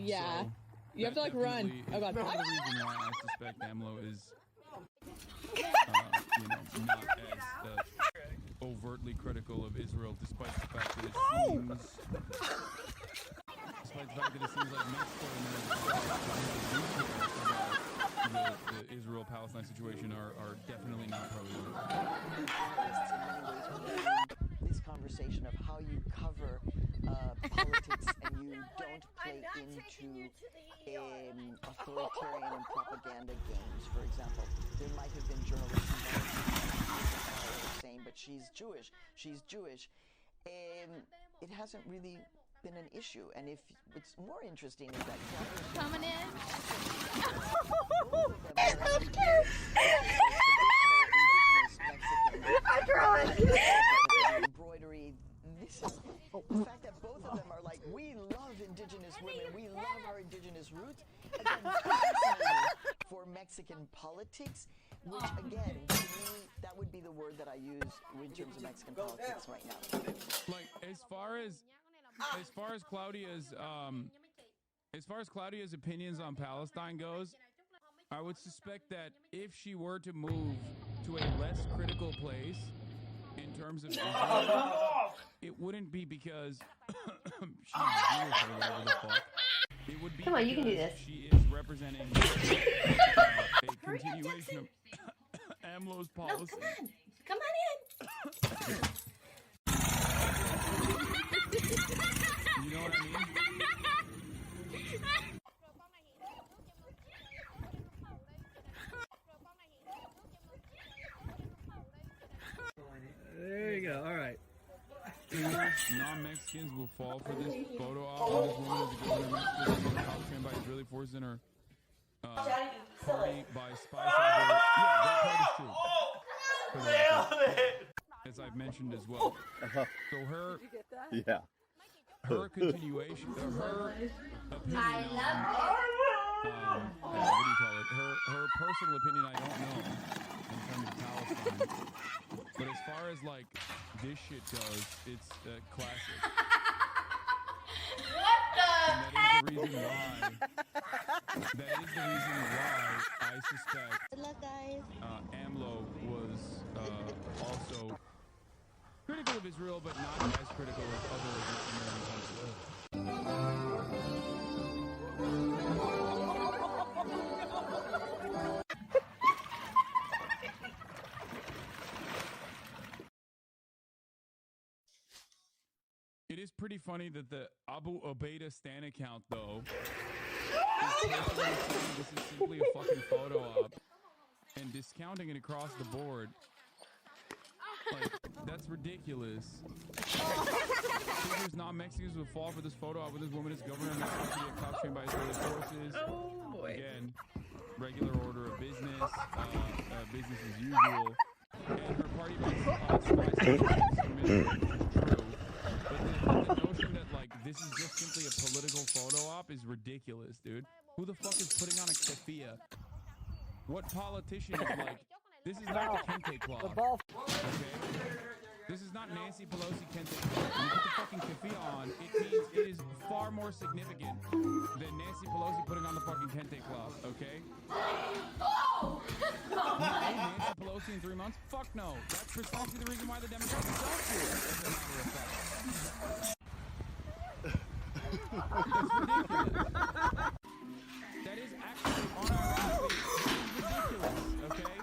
Yeah. So you have to like run. Oh god. Part of the reason why I suspect AMLO is, not as overtly critical of Israel, despite the fact that it seems, like Mexico and the Israel-Palestine situation are definitely not pro-Israel. This conversation of how you cover politics and you don't play into authoritarian and propaganda games. For example, there might have been journalists saying, but she's Jewish. It hasn't really been an issue. And if what's more interesting is that coming in. Embroidery. This is the fact that both of them are like, we love indigenous women, we love our indigenous roots. Again, for Mexican politics, which again, to me, that would be the word that I use in terms of Mexican politics right now. Like as far as Claudia's opinions on Palestine goes, I would suspect that if she were to move to a less critical place in terms of Israel, it wouldn't be because she's Jewish or whatever the fuck. It would be Come on, you can do this. She is representing a continuation of AMLO's policy. No, come on in. You know what I mean? There you go. All right. Non-Mexicans will fall for this photo op of this woman as a government trained by Israeli forces in her party by spy cyber. Yeah, that part is true. Nailed it! As I've mentioned as well. So her... Yeah. Her continuation, her opinion on, what do you call it? Her personal opinion, I don't know in terms of Palestine. But as far as like this shit goes, it's classic. What the And that is the reason why I suspect Good luck, guys. AMLO was also critical of Israel, but not as critical of other American countries. It is pretty funny that the Abu Obeida Stan account, though, is personally saying this is simply a fucking photo op and discounting it across the board. Like, that's ridiculous. Figures non-Mexicans would fall for this photo op with this woman as governor of Mexico to be a cop trained by Israeli forces. Oh boy. Again, regular order of business, business as usual. And her party spies is true. But the notion that, like, this is just simply a political photo op is ridiculous, dude. Who the fuck is putting on a keffiyeh? What politician is like, this is not the kente cloth. Okay? This is not Nancy Pelosi kente cloth. When you put the fucking keffiyeh on, it means it is far more significant than Nancy Pelosi putting on the fucking kente cloth, okay? Nancy Pelosi in 3 months? Fuck no. That's precisely the reason why the Democrats don't do it, as a matter of fact. It's ridiculous. That is actually unironically ridiculous, okay?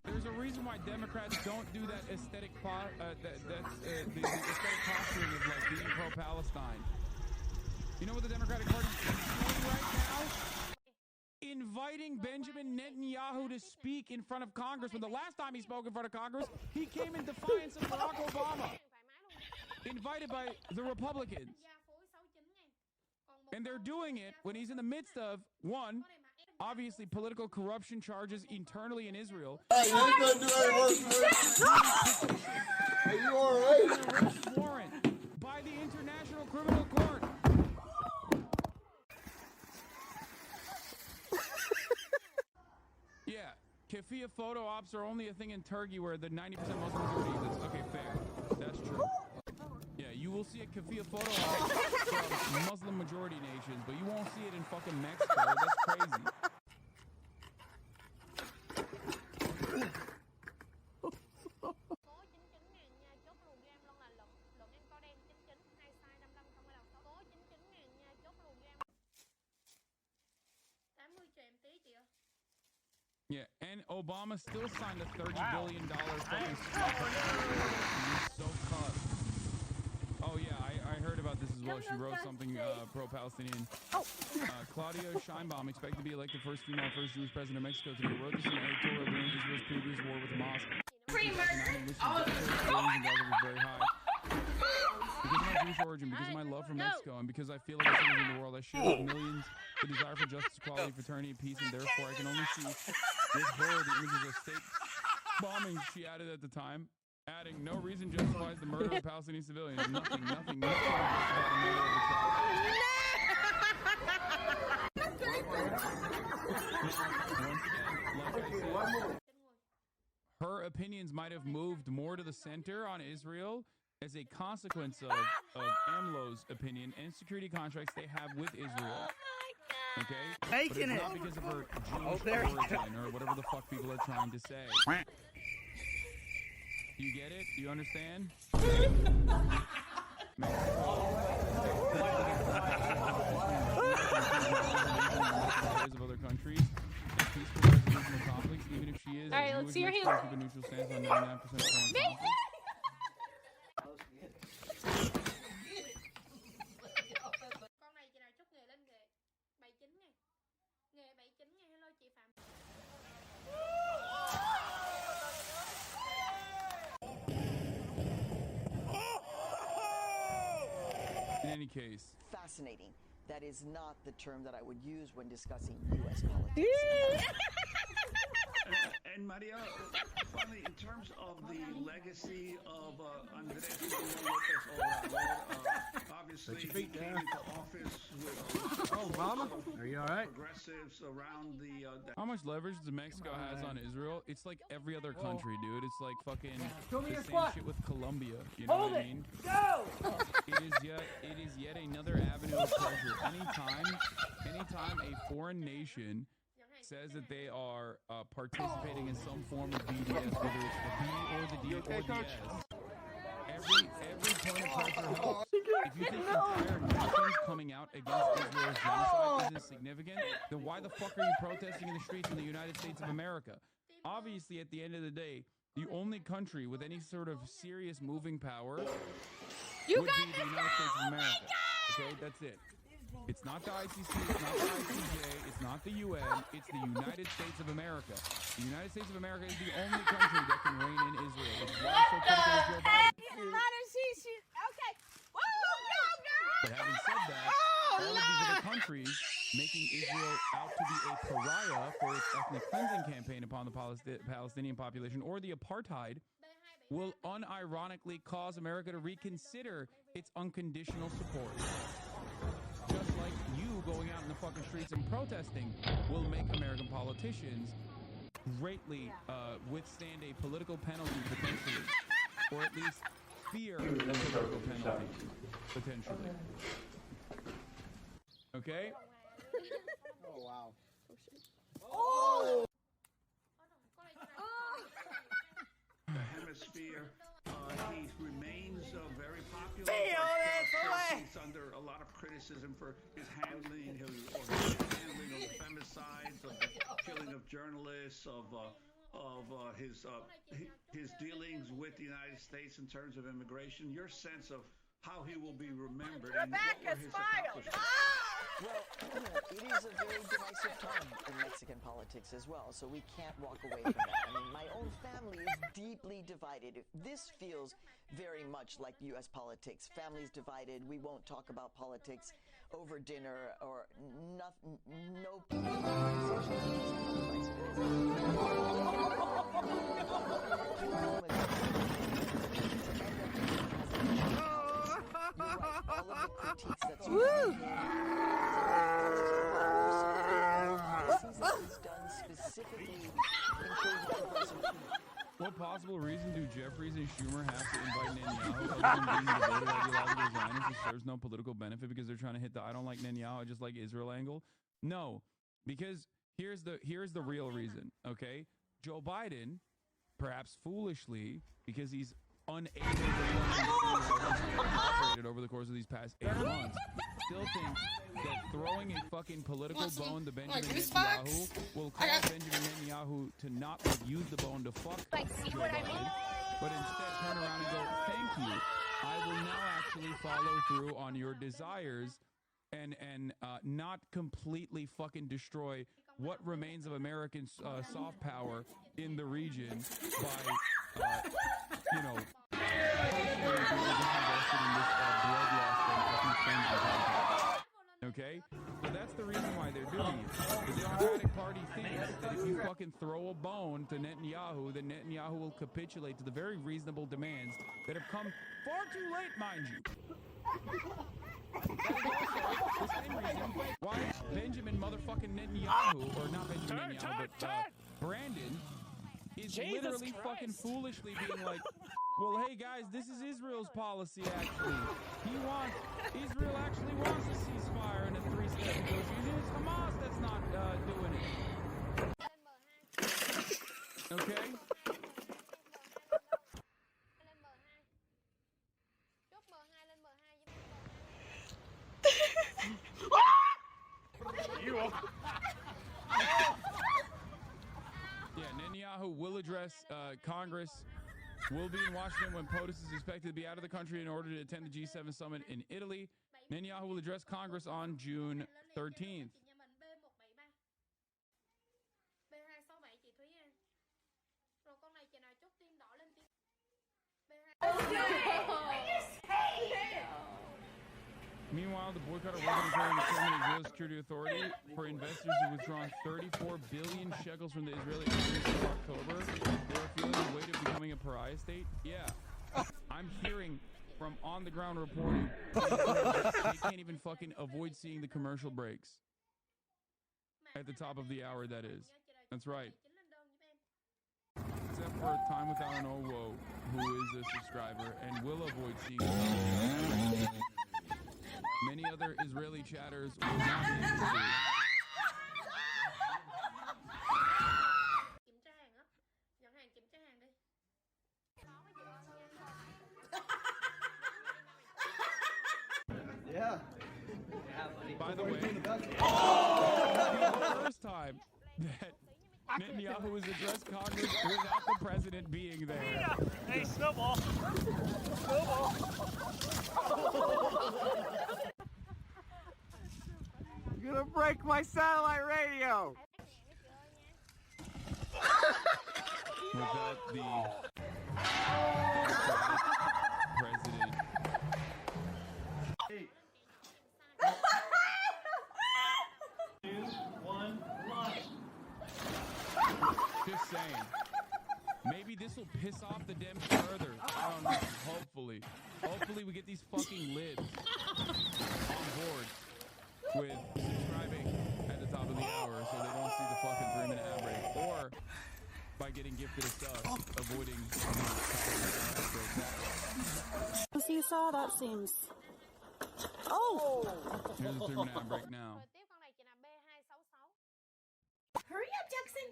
There's a reason why Democrats don't do that aesthetic the aesthetic posturing of like being pro-Palestine. You know what the Democratic Party is doing right now? Inviting Benjamin Netanyahu to speak in front of Congress. When the last time he spoke in front of Congress, he came in defiance of Barack Obama. Invited by the Republicans. And they're doing it when he's in the midst of, one, obviously political corruption charges internally in Israel. Hey, you ain't gonna do any work, man. Hey, you all right? Arrest warrant by the International Criminal Court. Yeah, keffiyeh photo ops are only a thing in Turkey where the 90% Muslim majority exists. Okay, fair. That's true. Yeah, You will see a keffiyeh photo op from Muslim majority nations, but you won't see it in fucking Mexico. That's crazy. Yeah, and Obama still signed a $30 billion fucking so cut. Oh yeah, I heard about this as well. She wrote something pro-Palestinian. Claudia Sheinbaum, expected to be elected first female, first Jewish president of Mexico today, wrote this in an editorial during Israel's previous war with Hamas. Very high. Because of my Jewish origin, because of my love for Mexico, and because I feel like a citizen of the world, I share with millions the desire for justice, equality, fraternity, peace, and therefore I can only see with horror the images of state bombings, she added at the time, adding, no reason justifies the murder of Palestinian civilians. Nothing justifies the murder of a child. Once again, like I said, her opinions might have moved more to the center on Israel as a consequence of AMLO's opinion and security contracts they have with Israel. Okay? But it's not because of her Jewish origin or whatever the fuck people are trying to say. You get it? Do you understand? Of other countries, a peaceful resolution of conflicts, even if she is. All right, let's see your hands. Keep a neutral stance on 99% of foreign conflict. In any case. Fascinating. That is not the term that I would use when discussing U.S. politics. And Maria, finally, in terms of the legacy of Andrés López Obrador, obviously he came into office with Obama, are you all right? Progressives around the how much leverage does Mexico has on Israel? It's like every other country, dude. It's like fucking the same shit with Colombia. You know what I mean? Go! It is yet another avenue of pressure. Anytime a foreign nation says that they are participating in some form of BDS, whether it's the B or the D or the S, every point of pressure helps. If you think the entire nation's coming out against Israel's genocide isn't significant, then why the fuck are you protesting in the streets in the United States of America? Obviously, at the end of the day, the only country with any sort of serious moving power would be the United States of America. Okay, that's it. It's not the ICC, it's not the ICJ, it's not the UN, it's the United States of America. The United States of America is the only country that can reign in Israel. It's why it's so critical to Joe Biden. Okay. Whoa, girl! But having said that, all of these other countries making Israel out to be a pariah for its ethnic cleansing campaign upon the Palestinian population or the apartheid will unironically cause America to reconsider its unconditional support. Just like you going out in the fucking streets and protesting will make American politicians greatly withstand a political penalty potentially, or at least fear a political penalty potentially. Okay? Oh, wow. Oh! The hemisphere, he remains very popular. He's under a lot of criticism for his handling of the femicides, of the killing of journalists, of his dealings with the United States in terms of immigration. Your sense of how he will be remembered and what were his accomplishments? Well, it is a very divisive time in Mexican politics as well, so we can't walk away from that. I mean, my own family is deeply divided. This feels very much like U.S. politics. Families divided. We won't talk about politics over dinner or nothing. No. You're right. All of the critiques that's done specifically in favor of What possible reason do Jeffries and Schumer have to invite Netanyahu other than being devoted ideological Zionists who serves no political benefit because they're trying to hit the I don't like Netanyahu, I just like Israel angle? No, because here's the real reason, okay? Joe Biden, perhaps foolishly, because he's unable to operated over the course of these past 8 months, still thinks that throwing a fucking political bone to Benjamin Netanyahu will cause Benjamin Netanyahu to not use the bone to fuck Joe Biden, but instead turn around and go, thank you, I will now actually follow through on your desires and not completely fucking destroy what remains of American soft power in the region by, you know, okay? So that's the reason why they're doing it. The Democratic Party thinks that if you fucking throw a bone to Netanyahu, then Netanyahu will capitulate to the very reasonable demands that have come far too late, mind you. That is also the same reason why Benjamin motherfucking Netanyahu, or not Benjamin Netanyahu, but Brandon, is literally fucking foolishly being like, well, hey guys, this is Israel's policy actually. Israel actually wants a ceasefire and a 3-step negotiation. It's Hamas that's not doing it. Okay? Yeah, Netanyahu will address Congress. Will be in Washington when POTUS is expected to be out of the country in order to attend the G7 summit in Italy. Netanyahu will address Congress on June 13th. Meanwhile, the boycott of regulatory and determined Israeli Security Authority for investors who withdrawn 34 billion shekels from the Israeli economy in October. They are feeling the weight of becoming a pariah state. Yeah, I'm hearing from on-the-ground reporting they can't even fucking avoid seeing the commercial breaks at the top of the hour, that is. That's right. Except for Time Without an Owo, who is a subscriber and will avoid seeing the many other Israeli chatters will not be able to. Yeah. By the way, this is the first time that Netanyahu has addressed Congress without the president being there. Hey, snowball. Snowball. You're gonna break my satellite radio! Without the president. Hey. 2, 1, launch. Just saying. Maybe this will piss off the Dems further. I don't know. Hopefully. Hopefully we get these fucking libs on board with subscribing at the top of the hour so they don't see the fucking 3-minute ad break, or by getting gifted a sub, avoiding the top of the ad break. Seesaw, that seems. Oh! Here's the 3-minute ad break now. Hurry up, Jackson.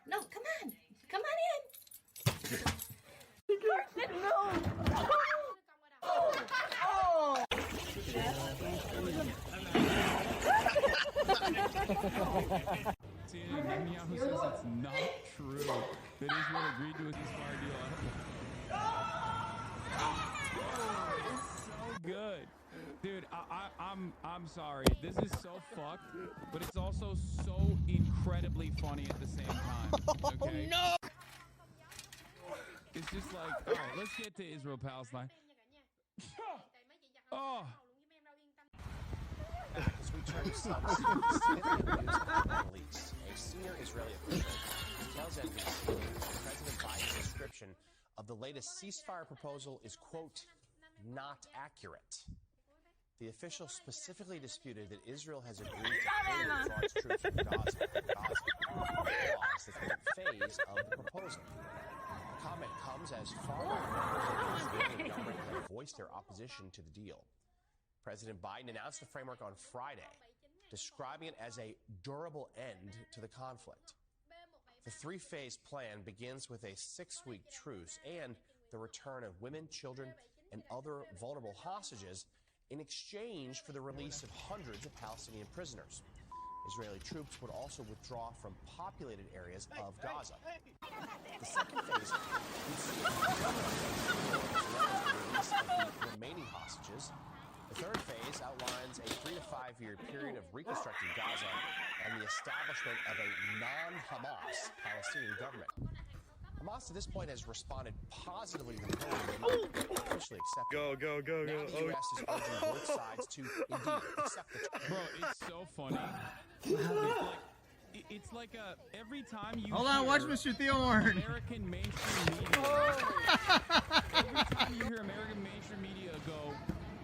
No, come on. Come on in. No! Netanyahu says it's not true that Israel agreed to a ceasefire deal. It's so good. Dude, I'm sorry. This is so fucked, but it's also so incredibly funny at the same time. Okay? No! It's just like, all right, let's get to Israel-Palestine. Oh! As we turn to some significant news about leaks, a senior Israeli official tells NBC that President Biden's description of the latest ceasefire proposal is, quote, not accurate. The official specifically disputed that Israel has agreed to pay for its troops from Gaza. Clause, the third phase of the proposal. The comment comes as far-right members of the Israeli government have voiced their opposition to the deal. President Biden announced the framework on Friday, describing it as a durable end to the conflict. The three-phase plan begins with a 6-week truce and the return of women, children, and other vulnerable hostages in exchange for the release of hundreds of Palestinian prisoners. Israeli troops would also withdraw from populated areas of Gaza. The second phase would see the release of the remaining hostages. The third phase outlines a 3 to 5 year period of reconstructing Gaza and the establishment of a non-Hamas Palestinian government. Hamas at this point has responded positively to the proposal, officially accepted. Go. Now the U.S. is urging both sides to indeed accept the Bro, it's so funny. It's like every time you Hold on, watch Mr. Theo Warren. American mainstream media. Every time you hear American mainstream media go,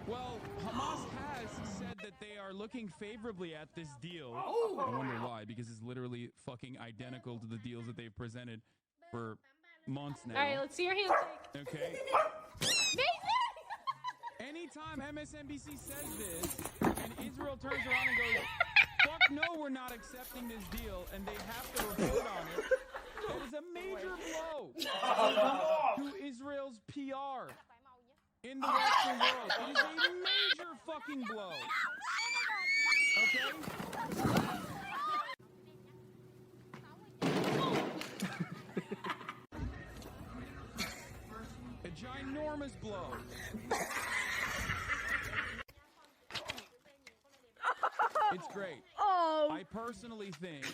well, Hamas has said that they are looking favorably at this deal. I wonder why, because it's literally fucking identical to the deals that they've presented for months now. All right, let's see your handshake. Okay. Anytime MSNBC says this, and Israel turns around and goes, fuck no, we're not accepting this deal, and they have to report on it, that is a major blow to Israel's PR in the Western world. It is a major fucking blow. Okay? A ginormous blow. It's great. Oh. I personally think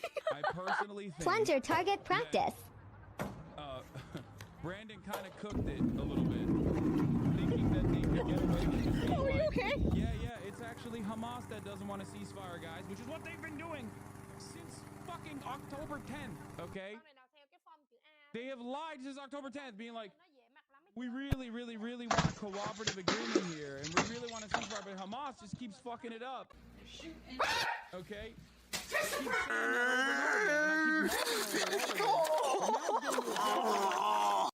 Plunger target practice. Brandon kind of cooked it a little bit, thinking that they could get away with it. Oh, are you okay? Yeah, it's actually Hamas that doesn't want a ceasefire, guys, which is what they've been doing since fucking October 10th, okay? They have lied since October 10th, being like, we really, really, really want a cooperative agreement here, and we really want a ceasefire, but Hamas just keeps fucking it up. Okay? They keep saying that over and over again.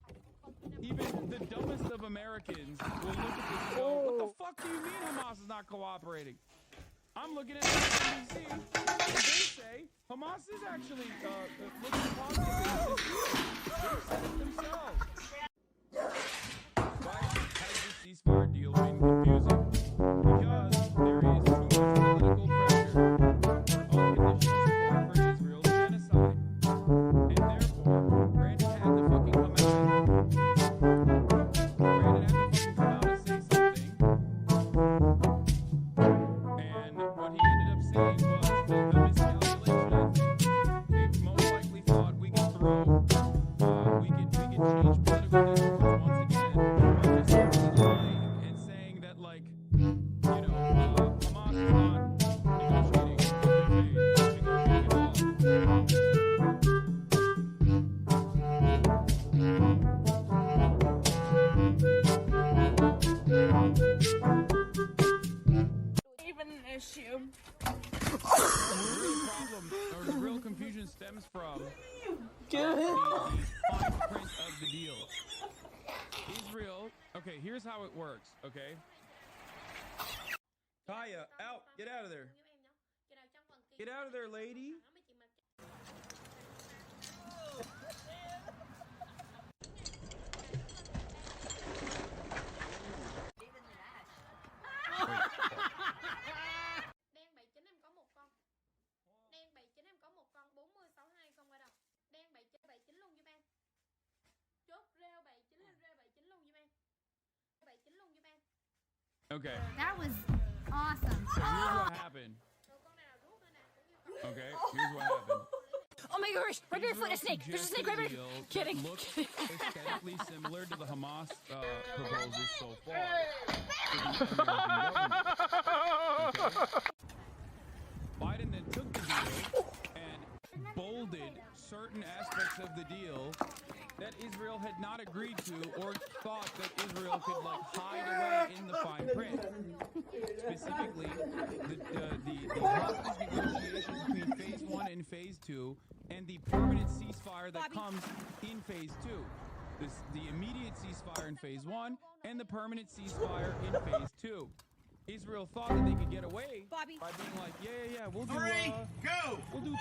Even the dumbest of Americans will look at this and go, what the fuck do you mean Hamas is not cooperating? I'm looking at MSNBC, and they say Hamas is actually looking positive. They said it themselves. Why has the ceasefire deal been confusing? Because there is too much political pressure on conditional support for Israel's genocide. And therefore, Brandon had to fucking come out. And say something. And what he ended up saying was the miscalculation, I think. They most likely thought we could change political discourse once again by just simply lying and saying that, like, Hamas is not negotiating at all. Even an issue. The real confusion stems from the fine print of the deal. Israel, okay, here's how it works, okay? Kaya, out! Get out of there! Get out of there, lady! Okay. That was awesome. So here's what happened. Okay, here's what happened. Oh my gosh, right by your foot, a snake. There's a snake right by your Kidding. Looks aesthetically similar to the Hamas proposals so far. Okay. Biden then took the deal and bolded certain aspects of the deal that Israel had not agreed to or thought that Israel could, like, hide away in the fine print. Specifically 2 and the permanent ceasefire that comes in phase 2. The immediate ceasefire in phase 1 and the permanent ceasefire in phase 2. Israel thought that they could get away by being like, yeah, we'll do we'll do talk.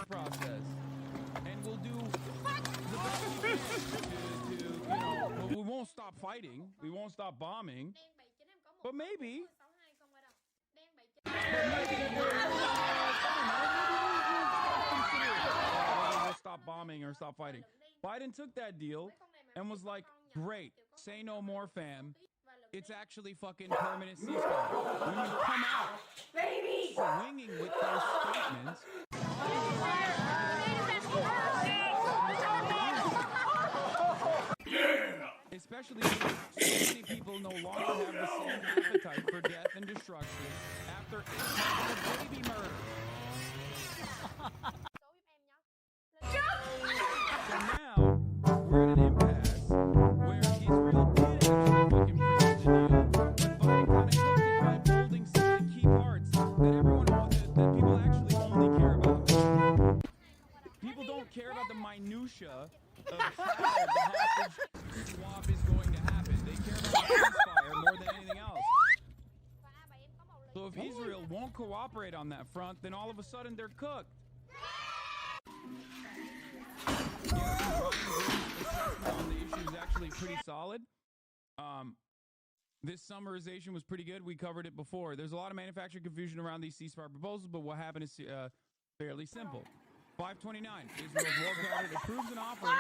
Process, and we'll do the best we can to we won't stop fighting, we won't stop bombing, but maybe we'll stop bombing or stop fighting. Biden took that deal and was like, great, say no more, fam. It's actually fucking permanent ceasefire. When you come out swinging with those statements, especially because so many people no longer have the same appetite for death and destruction after 8 months of baby murder. So now we're at an impasse where Israel did actually fucking present the deal, but Biden kind of cooked it by folding some of the key parts that everyone that people actually only care about. People don't care about the minutia of how the hostage swap is going to happen. They care about the ceasefire more than anything else. So if Israel won't cooperate on that front, then all of a sudden they're cooked. Assessment on the issue is actually pretty solid. This summarization was pretty good. We covered it before. There's a lot of manufacturing confusion around these ceasefire proposals, but what happened is fairly simple. 529, Israel's war cabinet approves an offer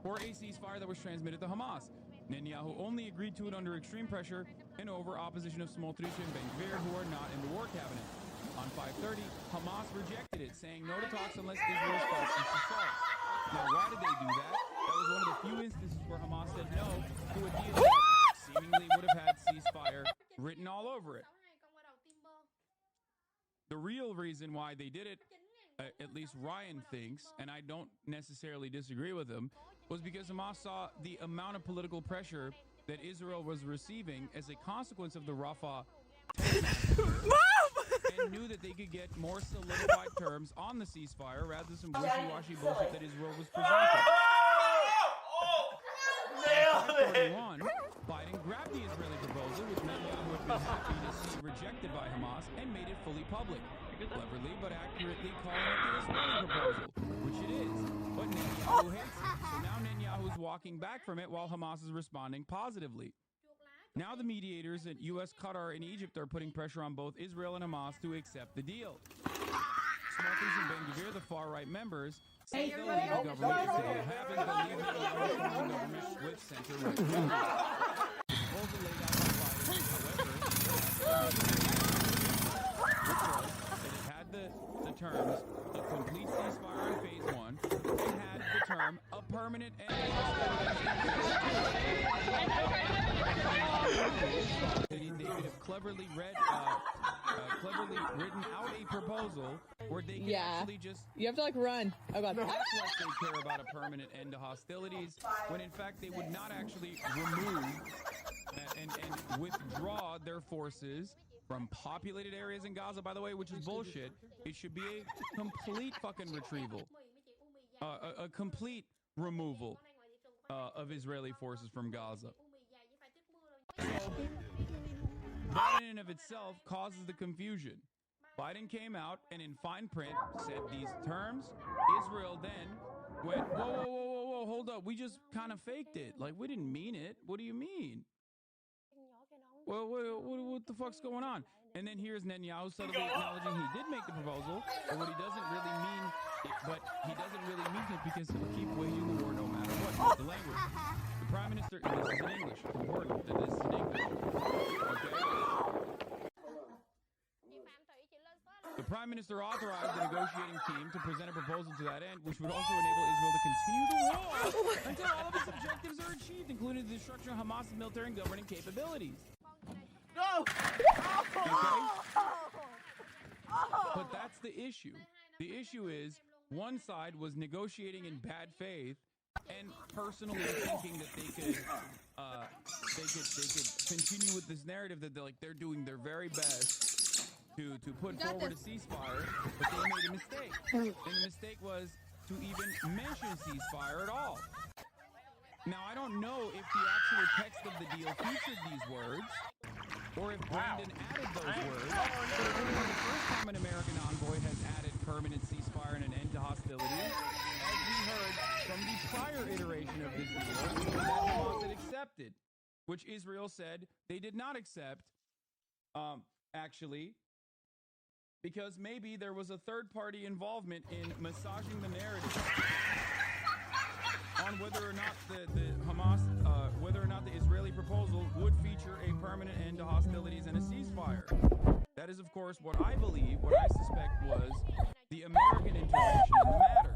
for a ceasefire that was transmitted to Hamas. Netanyahu only agreed to it under extreme pressure and over opposition of Smotrich and Ben-Gvir, who are not in the war cabinet. On 530, Hamas rejected it, saying no to talks unless Israel starts to assault. Now, why did they do that? That was one of the few instances where Hamas said no to a deal that seemingly would have had ceasefire written all over it. The real reason why they did it, at least Ryan thinks, and I don't necessarily disagree with him, was because Hamas saw the amount of political pressure that Israel was receiving as a consequence of the Rafah and knew that they could get more solidified terms on the ceasefire rather than some wishy-washy bullshit that Israel was presenting. On 531, Biden grabbed the Israeli proposal, which Netanyahu had been happy to see rejected by Hamas, and made it fully public. Cleverly but accurately calling it the Israeli proposal, which it is. But Netanyahu hates it. So now Netanyahu is walking back from it while Hamas is responding positively. Now the mediators at U.S., Qatar, and Egypt are putting pressure on both Israel and Hamas to accept the deal. Smotrich and Ben-Gvir, the far-right members, say they'll leave the government if the deal happens. They'll leave the government with center-right members. The proposal laid out by Biden, however, it had the terms a complete ceasefire in phase 1 and had the term a permanent end. They could have cleverly written out a proposal where they could actually just you have to like run. Oh god. Act like they care about a permanent end to hostilities when in fact they would not actually remove and withdraw their forces from populated areas in Gaza, by the way, which is bullshit. It should be a complete fucking retrieval. A complete removal of Israeli forces from Gaza. So, that in and of itself causes the confusion. Biden came out and in fine print said these terms. Israel then went, whoa, hold up. We just kind of faked it. Like, we didn't mean it. What do you mean? Well, what the fuck's going on? And then here's Netanyahu suddenly acknowledging he did make the proposal, but what he doesn't really mean it because he'll keep waging the war no matter what. The language. The Prime Minister, and this is in English. It's important that this is in English. Okay? The Prime Minister authorized the negotiating team to present a proposal to that end, which would also enable Israel to continue the war until all of its objectives are achieved, including the destruction of Hamas's military and governing capabilities. No! Okay? But that's the issue. The issue is one side was negotiating in bad faith and personally thinking that they could continue with this narrative that they're doing their very best to put forward a ceasefire, but they made a mistake. And the mistake was to even mention ceasefire at all. Now, I don't know if the actual text of the deal featured these words, or if Brandon added those words. But it wouldn't be the first time an American envoy has added permanent ceasefire and an end to hostilities. As we heard from the prior iteration of this deal, that Hamas had accepted, which Israel said they did not accept, actually, because maybe there was a third-party involvement in massaging the narrative on whether or not the Hamas, whether or not the Israeli proposal would feature a permanent end to hostilities and a ceasefire. That is, of course, what I believe, what I suspect was the American intervention in the matter.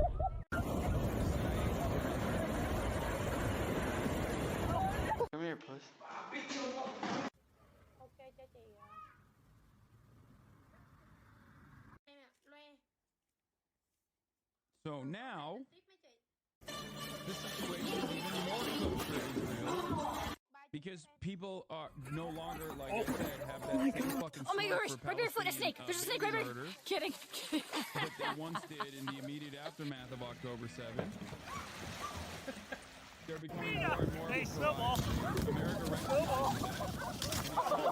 Come here, puss. So now, the situation is even more close for Israel because people are no longer, like I said, have that same fucking Oh my smoke gosh, for right barefoot, a snake. There's a snake right murder there. Kidding. that they once did in the immediate aftermath of October 7th. They're becoming more and more of a Hey, snowball. America recognizes that.